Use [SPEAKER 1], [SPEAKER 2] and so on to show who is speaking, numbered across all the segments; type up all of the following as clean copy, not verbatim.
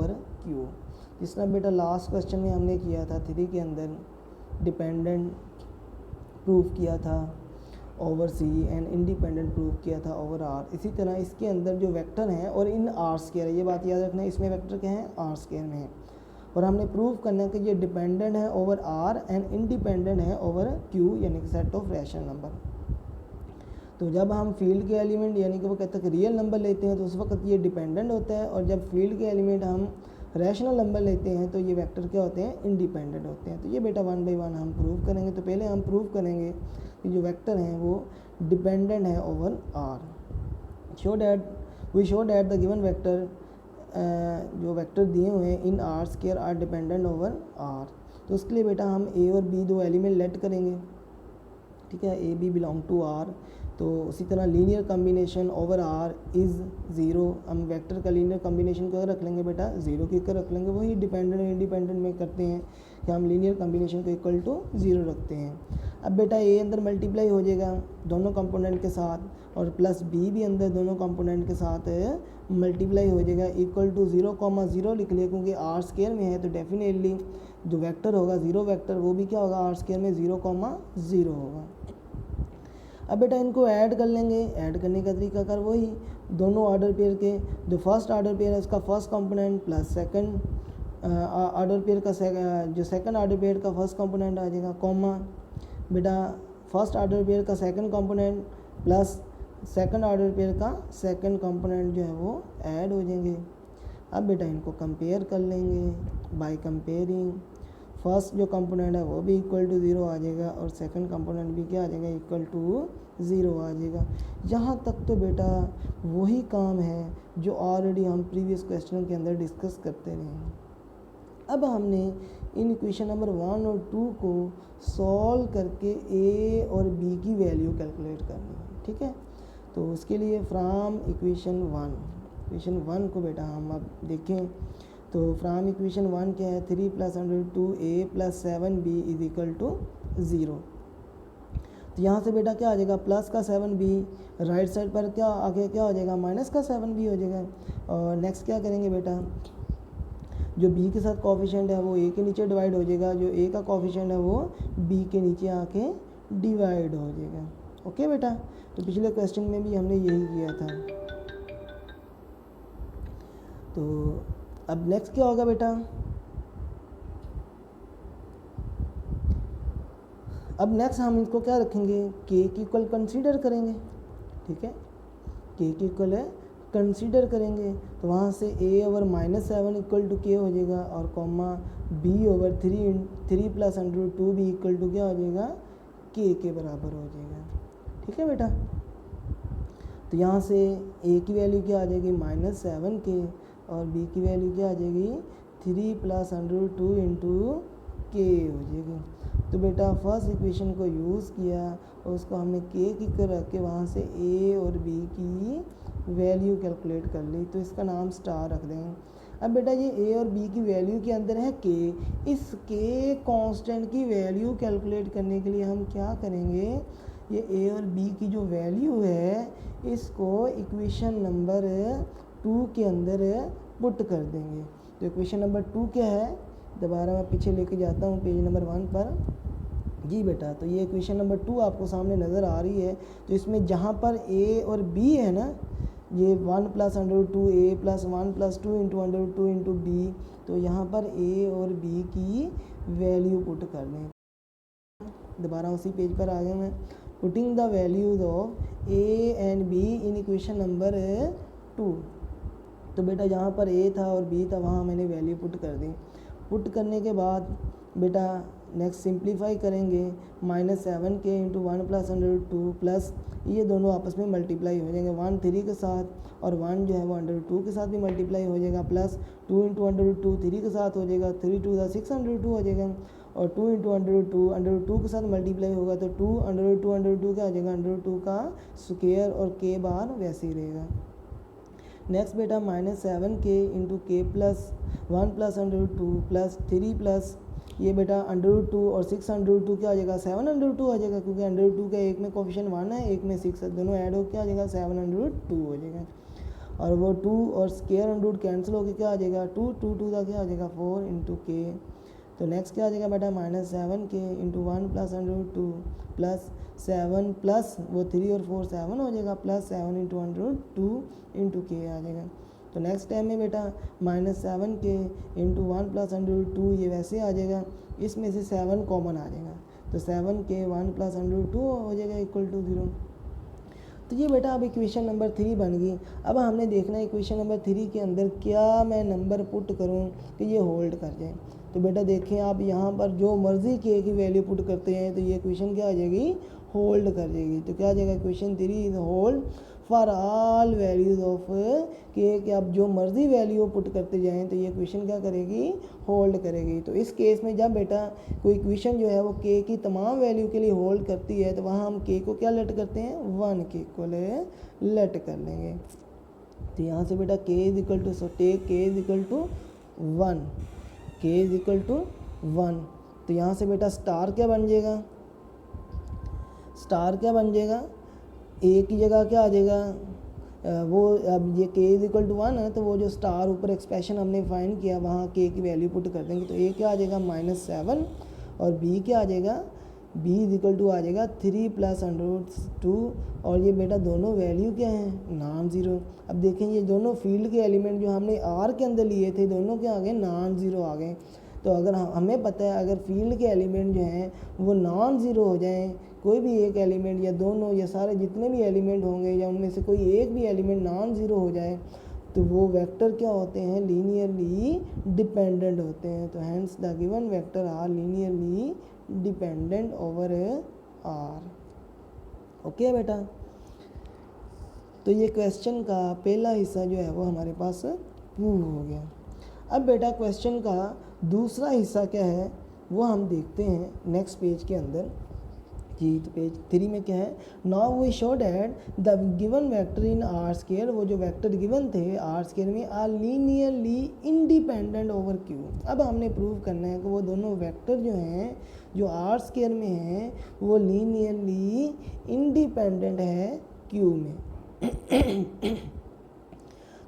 [SPEAKER 1] Over Q. जिस तरह बेटा लास्ट क्वेश्चन में हमने किया था 3 के अंदर डिपेंडेंट प्रूफ किया था over C and independent proof किया था ओवर आर, इसी तरह इसके अंदर जो वेक्टर हैं और इन आर स्क्वायर है, ये बात याद रखना है, इसमें वेक्टर क्या है आर स्क्वायर में है, और हमने प्रूफ करना है कि ये डिपेंडेंट है ओवर आर एंड इंडिपेंडेंट है ओवर क्यू यानी कि सेट ऑफ रैशनल नंबर। तो जब हम फील्ड के एलिमेंट यानी कि वो कहते हैं कि रियल नंबर लेते हैं तो उस वक्त ये डिपेंडेंट होता है, और जब फील्ड के एलिमेंट हम रैशनल नंबर लेते हैं तो ये वेक्टर क्या होते हैं इंडिपेंडेंट होते हैं। तो ये बेटा 1 बाई 1 हम प्रूव करेंगे। तो पहले हम प्रूव करेंगे कि जो वेक्टर हैं वो डिपेंडेंट है over R. We show that the given vector, जो वेक्टर दिए हुए हैं in R square are dependent over R. तो उसके लिए बेटा हम ए और बी दो एलिमेंट लेट करेंगे, ठीक है, A B belong to R. तो उसी तरह linear combination over R is zero, हम वेक्टर का लीनियर कॉम्बिनेशन को रख लेंगे बेटा ज़ीरो की कर रख लेंगे। वही डिपेंडेंट इंडिपेंडेंट में करते हैं कि हम लीनियर कॉम्बिनेशन को इक्वल टू ज़ीरो रखते हैं। अब बेटा ए अंदर मल्टीप्लाई हो जाएगा दोनों कंपोनेंट के साथ, और प्लस बी भी अंदर दोनों कंपोनेंट के साथ मल्टीप्लाई हो जाएगा, इक्वल टू 0,0 लिख लिया, क्योंकि आर स्क्वायर में है तो डेफिनेटली जो वेक्टर होगा ज़ीरो वेक्टर वो भी क्या होगा आर स्क्वायर में 0,0 होगा। अब बेटा इनको ऐड कर लेंगे, ऐड करने का तरीका कर वही दोनों ऑर्डर पेयर के, जो फर्स्ट ऑर्डर पेयर है उसका first component plus second order pair का जो सेकंड ऑर्डर पेयर का फर्स्ट कंपोनेंट आ जाएगा, कॉमा बेटा फर्स्ट ऑर्डर पेयर का second component plus second order pair का सेकंड कंपोनेंट जो है वो ऐड हो जाएंगे। अब बेटा इनको कंपेयर कर लेंगे, बाय कंपेयरिंग फर्स्ट जो कंपोनेंट है वो भी इक्वल टू 0 आ जाएगा और सेकंड कंपोनेंट भी क्या आ जाएगा इक्वल टू 0 आ जाएगा। यहाँ तक तो बेटा वही काम है जो ऑलरेडी हम प्रीवियस क्वेश्चन के अंदर डिस्कस करते रहे हैं। अब हमने इन इक्वेशन नंबर 1 और 2 को सॉल्व करके ए और बी की वैल्यू कैलकुलेट करनी है, ठीक है। तो उसके लिए फ्रॉम इक्वेशन 1 को बेटा हम अब देखें तो फ्रॉम इक्वेशन 1 क्या है 3 + √2a + 7b is equal to 0। तो यहाँ से बेटा क्या आ जाएगा प्लस का 7b, राइट साइड पर क्या आगे क्या हो जाएगा माइनस का 7b हो जाएगा। और नेक्स्ट क्या करेंगे बेटा जो b के साथ कोफिशिएंट है वो a के नीचे डिवाइड हो जाएगा, जो a का कोफिशिएंट है वो b के नीचे आके डिवाइड हो जाएगा। ओके बेटा, तो पिछले क्वेश्चन में भी हमने यही किया था। तो अब नेक्स्ट क्या होगा बेटा, अब नेक्स्ट हम इनको क्या रखेंगे k की इक्वल कंसीडर करेंगे, ठीक है, k की इक्वल है कंसीडर करेंगे। तो वहाँ से a over -7 equal to k हो जाएगा और कॉमा b ओवर 3 + √2 भी इक्वल टू क्या हो जाएगा k के बराबर हो जाएगा, ठीक है बेटा। तो यहाँ से a की वैल्यू क्या आ जाएगी -7k और b की वैल्यू क्या आ जाएगी 3 + √2 इंटू k हो जाएगी। तो बेटा फर्स्ट इक्वेशन को यूज़ किया और उसको हमने k की कर रख के वहाँ से a और b की वैल्यू कैलकुलेट कर ली, तो इसका नाम स्टार रख देंगे। अब बेटा ये a और b की वैल्यू के अंदर है k, इस k कांस्टेंट की वैल्यू कैलकुलेट करने के लिए हम क्या करेंगे, ये a और b की जो वैल्यू है इसको इक्वेशन नंबर 2 के अंदर पुट कर देंगे। तो इक्वेशन नंबर 2 क्या है, दोबारा मैं पीछे लेके जाता हूँ पेज नंबर 1 पर जी बेटा। तो ये इक्वेशन नंबर 2 आपको सामने नज़र आ रही है। तो इसमें जहाँ पर a और b है ना, ये 1 + √2a + 1 + 2 इंटू √2 इंटू b, तो यहाँ पर a और b की वैल्यू पुट कर दें। दोबारा उसी पेज पर आ गया मैं, putting the values of a and b in equation number 2। तो बेटा जहाँ पर a था और b था वहाँ मैंने वैल्यू पुट कर दी। पुट करने के बाद बेटा नेक्स्ट सिंप्लीफाई करेंगे, -7k इंटू 1 + √2 प्लस ये दोनों आपस में मल्टीप्लाई हो जाएंगे 1 3 के साथ, और 1 जो है वो √2 के साथ भी मल्टीप्लाई हो जाएगा, प्लस 2 इंटू √2 3 के साथ हो जाएगा, 3 × 2 = 6 √2 हो जाएगा, और 2 इंटू √2 के साथ मल्टीप्लाई होगा तो 2 √2 क्या आ जाएगा √2 का स्क्वायर, और k बार वैसे ही रहेगा। नेक्स्ट बेटा -7k into k + 1 + √2 plus 3 plus ये बेटा √2 और 6 √2 क्या आ जाएगा 7 √2 आ जाएगा, क्योंकि √2 का एक में कोफिशिएंट 1 है एक में 6 है, दोनों ऐड हो क्या आ जाएगा 7 √2 हो जाएगा। और वो 2 और स्क्वायर अंडर रूट कैंसिल होकर क्या आ जाएगा 2 2 2 का क्या आ जाएगा 4 इंटू के। तो नेक्स्ट क्या आ जाएगा बेटा -7 के into 1 plus under root 2 plus 7 plus वो 3 और 4 7 हो जाएगा plus 7 into under root 2 into के आ जाएगा। तो नेक्स्ट टाइम में बेटा -7 के इंटू 1 प्लस अंडर रूट 2 ये वैसे आ जाएगा, इसमें से 7 कॉमन आ जाएगा तो 7 के 1 प्लस अंडर रूट 2 हो जाएगा इक्वल टू 0। तो ये बेटा अब इक्वेशन नंबर 3 बन गई। अब हमने देखना है इक्वेशन नंबर 3 के अंदर क्या मैं नंबर पुट करूं कि ये होल्ड कर जाए। तो बेटा देखें आप यहाँ पर जो मर्ज़ी के की वैल्यू पुट करते हैं तो ये इक्वेशन क्या आ जाएगी होल्ड कर जाएगी। तो क्या आ जाएगा equation 3 is hold for all values of के कि आप जो मर्ज़ी वैल्यू पुट करते जाएं तो ये इक्वेशन क्या करेगी होल्ड करेगी। तो इस केस में जब बेटा कोई इक्वेशन जो है वो के की तमाम वैल्यू के लिए होल्ड करती है तो वहाँ हम के को क्या लेट करते हैं 1 के इक्वल लेट कर लेंगे। तो यहाँ से बेटा के इज इक्वल टू टेक के इज इक्वल टू 1 के इज इक्वल टू 1। तो यहाँ से बेटा स्टार क्या बन जाएगा स्टार क्या बन जाएगा ए की जगह क्या आ जाएगा वो अब ये के इज इक्वल टू 1 है तो वो जो स्टार ऊपर एक्सप्रेशन हमने फाइंड किया वहाँ के की वैल्यू पुट कर देंगे। तो ए क्या आ जाएगा -7 और बी क्या आ जाएगा बी इज इक्वल टू आ जाएगा 3 प्लस अंडर रूट 2 और ये बेटा दोनों वैल्यू क्या हैं नॉन ज़ीरो। अब देखें ये दोनों फील्ड के एलिमेंट जो हमने आर के अंदर लिए थे दोनों क्या आ गए नॉन ज़ीरो आ गए। तो अगर हमें पता है अगर फील्ड के एलिमेंट जो हैं वो नॉन ज़ीरो हो जाएं कोई भी एक एलिमेंट या दोनों या सारे जितने भी एलिमेंट होंगे या उनमें से कोई एक भी एलिमेंट नॉन ज़ीरो हो जाए तो वो वेक्टर क्या होते हैं लीनियरली डिपेंडेंट होते हैं। तो hence the given vector are linearly dependent over R. Okay बेटा तो ये क्वेश्चन का पहला हिस्सा जो है वो हमारे पास प्रूव हो गया। अब बेटा क्वेश्चन का दूसरा हिस्सा क्या है वो हम देखते हैं नेक्स्ट पेज के अंदर जी। तो पेज 3 में क्या है now we show that the given vector in R square वो जो वेक्टर गिवन थे आर स्क्वायर में are linearly independent over Q. अब हमने प्रूव करना है कि वो दोनों वेक्टर जो हैं जो आर स्क्वायर में हैं वो लीनियरली इंडिपेंडेंट है क्यू में।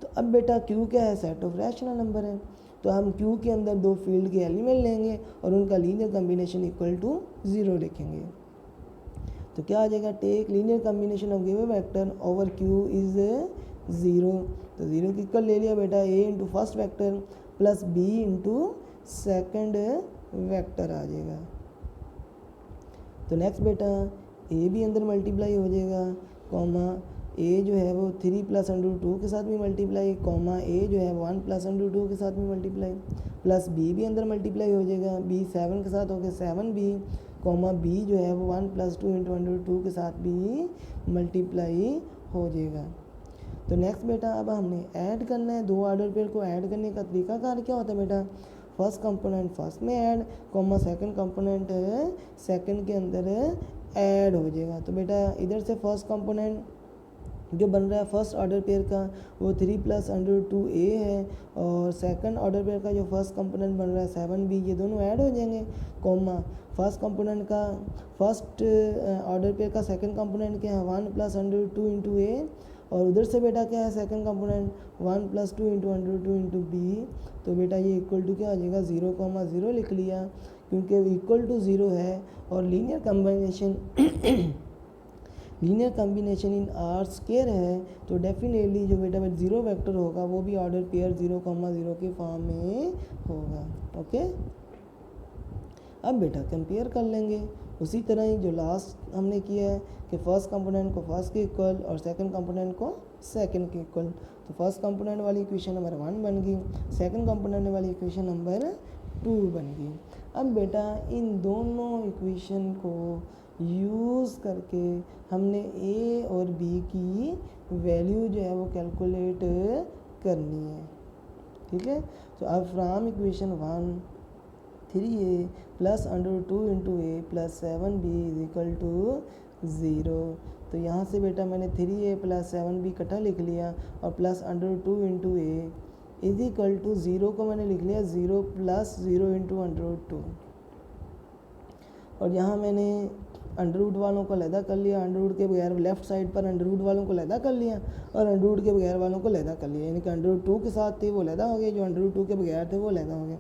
[SPEAKER 1] तो अब बेटा क्यू क्या है सेट ऑफ रैशनल नंबर है तो हम क्यू के अंदर दो फील्ड के एलिमेंट लेंगे और उनका लीनियर कम्बिनेशन इक्वल टू 0 लिखेंगे। तो क्या आ जाएगा take linear combination of given vector over Q is 0। तो 0 की इक्वल ले लिया बेटा A into first vector plus B into second vector आ जाएगा। तो नेक्स्ट बेटा ए भी अंदर मल्टीप्लाई हो जाएगा कॉमा ए जो है वो 3 प्लस अंडर रूट 2 के साथ भी मल्टीप्लाई कॉमा ए जो है 1 प्लस अंडर रूट 2 के साथ भी मल्टीप्लाई प्लस बी भी अंदर मल्टीप्लाई हो जाएगा बी 7 के साथ हो गया 7 बी कॉमा बी जो है वो 1 प्लस 2 इंटू अंडर रूट 2 के साथ भी मल्टीप्लाई हो जाएगा। तो नेक्स्ट बेटा अब हमने ऐड करना है दो ऑर्डर पेयर को ऐड करने का तरीका कार क्या होता है बेटा फर्स्ट कंपोनेंट फर्स्ट में add comma second component second के अंदर ऐड हो जाएगा। तो बेटा इधर से फर्स्ट कंपोनेंट जो बन रहा है फर्स्ट ऑर्डर पेयर का वो 3 प्लस अंडर रूट 2 ए है और सेकंड ऑर्डर पेयर का जो फर्स्ट कंपोनेंट बन रहा है 7 बी ये दोनों ऐड हो जाएंगे कॉमा फर्स्ट कंपोनेंट का फर्स्ट ऑर्डर पेयर का सेकंड कंपोनेंट क्या है 1 plus under root 2 into A और उधर से बेटा क्या है second component 1 plus 2 into under root 2 into B. तो बेटा ये इक्वल टू क्या आ जाएगा 0,0 लिख लिया क्योंकि इक्वल टू 0 है और लीनियर कम्बिनेशन इन आर स्क्वायर है तो डेफिनेटली जो बेटा 0 वेक्टर होगा वो भी ऑर्डर पेयर 0,0 के फॉर्म में होगा। ओके अब बेटा कंपेयर कर लेंगे उसी तरह ही जो लास्ट हमने किया है कि फर्स्ट कंपोनेंट को फर्स्ट के इक्वल और सेकंड कंपोनेंट को सेकंड के इक्वल। तो फर्स्ट कंपोनेंट वाली इक्वेशन नंबर 1 बन गई सेकंड कंपोनेंट वाली इक्वेशन नंबर 2 बन गई। अब बेटा इन दोनों इक्वेशन को यूज़ करके हमने ए और बी की वैल्यू जो है वो कैलकुलेट करनी है। ठीक है तो अब from equation 1 3a plus under root 2 into A plus 7b is equal to 0। तो यहाँ से बेटा मैंने 3a प्लस 7b इकट्ठा लिख लिया और plus under root 2 into A is equal to 0 को मैंने लिख लिया 0 प्लस 0 इंटू अंडर रूट 2 और यहाँ मैंने अंडर रूट वालों को अलहदा कर लिया, अंडर रूट के बगैर लेफ्ट साइड पर अंडर रूट वालों को अलहदा कर लिया और अंडर रूट के बगैर वालों को अलहदा कर लिया, यानी कि अंडर रूट 2 के साथ थे वो अलहदा हो गए, जो अंडर रूट 2 के बगैर थे वो अलहदा हो गए।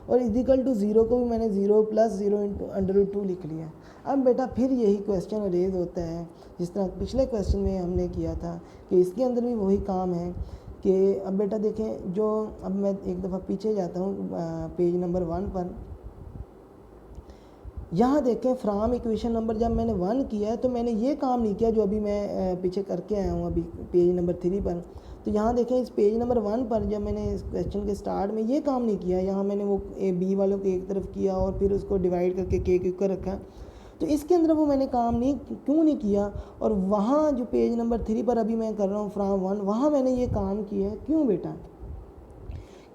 [SPEAKER 1] और इजिकल टू 0 को भी मैंने 0 + 0 इंटू अंडर रूट 2 लिख लिया। अब बेटा फिर यही क्वेश्चन रेज होता है जिस तरह पिछले क्वेश्चन में हमने किया था कि इसके अंदर भी वही काम है कि अब बेटा देखें, जो अब मैं एक दफ़ा पीछे जाता हूँ पेज नंबर 1 पर। यहाँ देखें फ्राम इक्वेशन नंबर जब मैंने 1 किया है तो मैंने ये काम नहीं किया जो अभी मैं पीछे करके आया हूँ अभी पेज नंबर 3 पर। तो यहाँ देखें इस पेज नंबर 1 पर जब मैंने इस क्वेश्चन के स्टार्ट में ये काम नहीं किया, यहाँ मैंने वो बी वालों को एक तरफ किया और फिर उसको डिवाइड करके के ऊपर रखा। तो इसके अंदर वो मैंने काम क्यों नहीं किया, और वहाँ जो पेज नंबर 3 पर अभी मैं कर रहा हूँ फ्राम 1, वहाँ मैंने ये काम किया है। क्यों बेटा?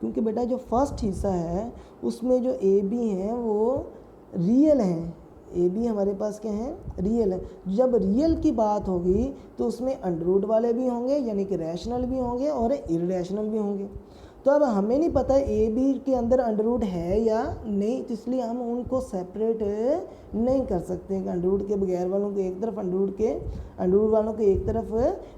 [SPEAKER 1] क्योंकि बेटा जो फर्स्ट हिस्सा है उसमें जो ए बी हैं वो रियल हैं, ए बी हमारे पास क्या है? रियल है। जब रियल की बात होगी तो उसमें अंडर रूट वाले भी होंगे, यानी कि रैशनल भी होंगे और इररेशनल भी होंगे। तो अब हमें नहीं पता ए बी के अंदर अंडर रूट है या नहीं, तो इसलिए हम उनको सेपरेट नहीं कर सकते कि अंडर रूट के बगैर वालों को एक तरफ, अंडर रूट वालों को एक तरफ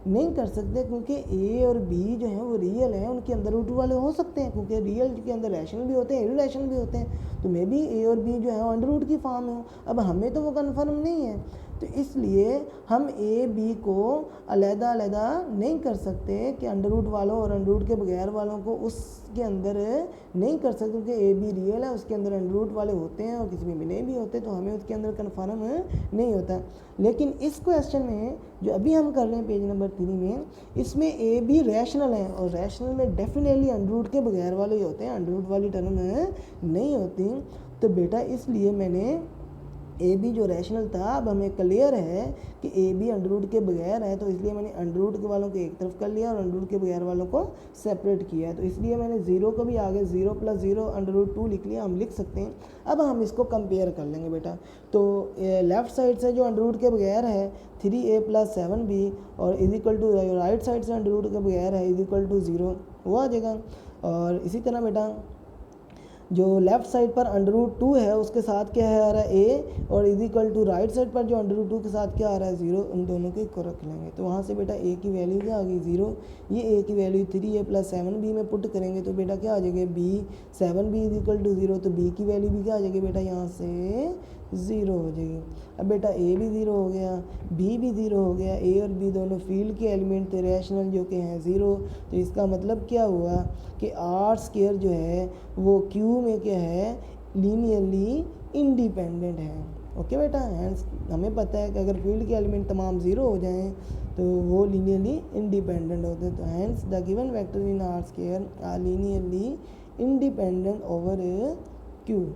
[SPEAKER 1] नहीं कर सकते, क्योंकि ए और बी जो है वो रियल है, उनके अंदर रूट वाले हो सकते हैं, क्योंकि रियल के अंदर रैशनल भी होते हैं, इररेशनल भी होते हैं। तो मे बी ए और बी जो है अंडर रूट की फॉर्म है। अब हमें तो वो कन्फर्म नहीं है, तो इसलिए हम ए बी को अलहदा नहीं कर सकते कि अंडर रूट वालों और अंडर रूट के बगैर वालों को उसके अंदर नहीं कर सकते, क्योंकि ए बी रियल है, उसके अंदर अंडर रूट वाले होते हैं और किसी में भी नहीं भी होते, तो हमें उसके अंदर कन्फर्म नहीं होता। लेकिन इस क्वेश्चन में जो अभी हम कर रहे हैं पेज नंबर 3 में, इसमें ए बी रैशनल है और रैशनल में डेफिनेटली अंडर रूट के बगैर वाले ही होते हैं, अंडर रूट वाली टर्म नहीं होती। तो बेटा इसलिए मैंने ए बी जो रैशनल था, अब हमें क्लियर है कि ए बी अंडर रूट के बगैर है, तो इसलिए मैंने अंडर रूट के वालों को एक तरफ कर लिया और अंडर रूट के बगैर वालों को सेपरेट किया। तो इसलिए मैंने 0 को भी आगे 0 + 0 अंडर रूट 2 लिख लिया, हम लिख सकते हैं। अब हम इसको कंपेयर कर लेंगे बेटा। तो लेफ़्ट साइड से जो अंडर रूट के बगैर है 3a + 7b और इजिकल टू राइट साइड से अंडर रूट के बगैर है इजिकल टू 0, वो आ जाएगा। और इसी तरह बेटा जो लेफ़्ट साइड पर अंडर रूट 2 है उसके साथ क्या है आ रहा है ए, और इजिकल टू राइट साइड पर जो अंडर रूट 2 के साथ क्या आ रहा है 0, उन दोनों को रख लेंगे। तो वहाँ से बेटा ए की वैल्यू क्या आ गई 0, ये ए की वैल्यू 3a + 7b में पुट करेंगे तो बेटा क्या आ जाएगा b, 7b इजिकल टू 0, तो b की वैल्यू भी क्या आ जाएगी बेटा यहाँ से 0 हो जाएगी। अब बेटा ए भी 0 हो गया, बी भी 0 हो गया, ए और बी दोनों फील्ड के एलिमेंट थे रैशनल जो कि हैं 0। तो इसका मतलब क्या हुआ कि r² जो है वो क्यू में क्या है लीनियरली इंडिपेंडेंट है। ओके बेटा, हैंस हमें पता है कि अगर फील्ड के एलिमेंट तमाम 0 हो जाएं तो वो लीनियरली इंडिपेंडेंट होते हैं। तो hence the given vector in r² R linearly independent over Q.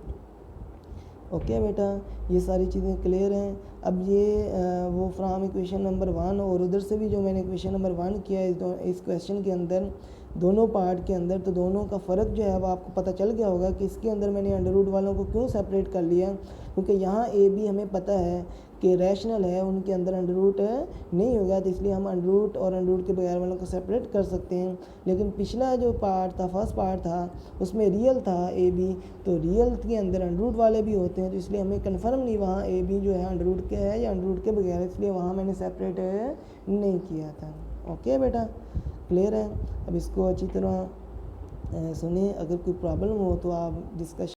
[SPEAKER 1] Okay बेटा, ये सारी चीज़ें क्लियर हैं। अब ये वो फ्राम इक्वेशन नंबर 1 और उधर से भी जो मैंने इक्वेशन नंबर 1 किया है इस क्वेश्चन के अंदर दोनों पार्ट के अंदर, तो दोनों का फ़र्क जो है अब आपको पता चल गया होगा कि इसके अंदर मैंने अंडर रूट वालों को क्यों सेपरेट कर लिया, क्योंकि यहाँ ए बी हमें पता है कि रैशनल है, उनके अंदर अंडर रूट नहीं होगा, तो इसलिए हम अंडर रूट और अंडर रूट के बगैर वालों को सेपरेट कर सकते हैं। लेकिन पिछला जो पार्ट था, फर्स्ट पार्ट था, उसमें रियल था ए बी, तो रियल के अंदर अंडर रूट वाले भी होते हैं, तो इसलिए हमें कन्फर्म नहीं वहाँ ए बी जो है अंडर रूट के है या अंडर रूट के बगैर है, इसलिए वहाँ मैंने सेपरेट नहीं किया था। ओके बेटा, क्लियर है। अब इसको अच्छी तरह सुनिए, अगर कोई प्रॉब्लम हो तो आप डिस्कशन